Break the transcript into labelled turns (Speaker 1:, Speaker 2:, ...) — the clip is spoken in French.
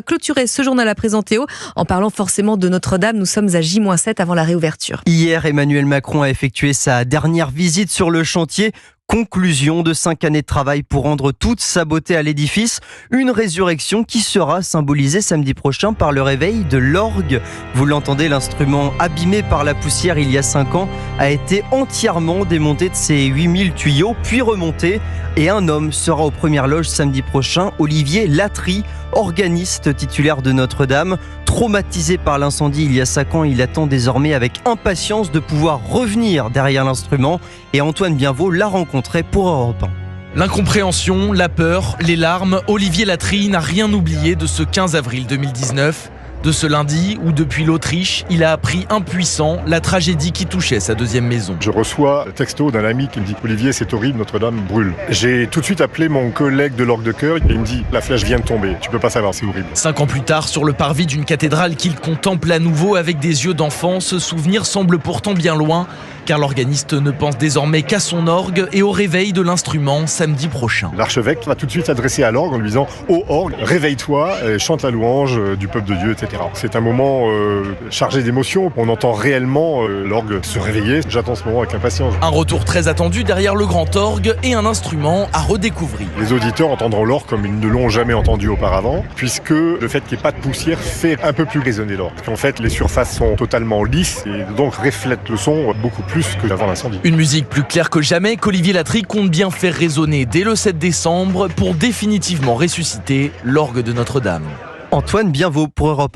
Speaker 1: Clôturer ce journal à présenter en parlant forcément de Notre-Dame. Nous sommes à J-7 avant la réouverture.
Speaker 2: Hier, Emmanuel Macron a effectué sa dernière visite sur le chantier. Conclusion de 5 années de travail pour rendre toute sa beauté à l'édifice. Une résurrection qui sera symbolisée samedi prochain par le réveil de l'orgue. Vous l'entendez, l'instrument abîmé par la poussière il y a 5 ans a été entièrement démonté de ses 8000 tuyaux, puis remonté. Et un homme sera aux premières loges samedi prochain, Olivier Latry, organiste titulaire de Notre-Dame. Traumatisé par l'incendie il y a 5 ans, il attend désormais avec impatience de pouvoir revenir derrière l'instrument. Et Antoine Bienvaux l'a rencontré pour Europe 1.
Speaker 3: L'incompréhension, la peur, les larmes, Olivier Latry n'a rien oublié de ce 15 avril 2019. De ce lundi où, depuis l'Autriche, il a appris impuissant la tragédie qui touchait sa deuxième maison.
Speaker 4: Je reçois un texto d'un ami qui me dit « Olivier, c'est horrible, Notre-Dame brûle ». J'ai tout de suite appelé mon collègue de l'orgue de chœur et il me dit « La flèche vient de tomber, tu peux pas savoir, c'est horrible ».
Speaker 3: 5 ans plus tard, sur le parvis d'une cathédrale qu'il contemple à nouveau avec des yeux d'enfant, ce souvenir semble pourtant bien loin, car l'organiste ne pense désormais qu'à son orgue et au réveil de l'instrument samedi prochain.
Speaker 4: L'archevêque va tout de suite s'adresser à l'orgue en lui disant « Ô orgue, réveille-toi, chante la louange du peuple de Dieu, etc. » C'est un moment chargé d'émotions. On entend réellement l'orgue se réveiller. J'attends ce moment avec impatience.
Speaker 3: Un retour très attendu derrière le grand orgue et un instrument à redécouvrir.
Speaker 4: Les auditeurs entendront l'orgue comme ils ne l'ont jamais entendu auparavant, puisque le fait qu'il n'y ait pas de poussière fait un peu plus résonner l'orgue. En fait, les surfaces sont totalement lisses et donc reflètent le son beaucoup plus qu'avant l'incendie.
Speaker 3: Une musique plus claire que jamais qu'Olivier Latry compte bien faire résonner dès le 7 décembre pour définitivement ressusciter l'orgue de Notre-Dame.
Speaker 2: Antoine Bienvaux pour Europe 1.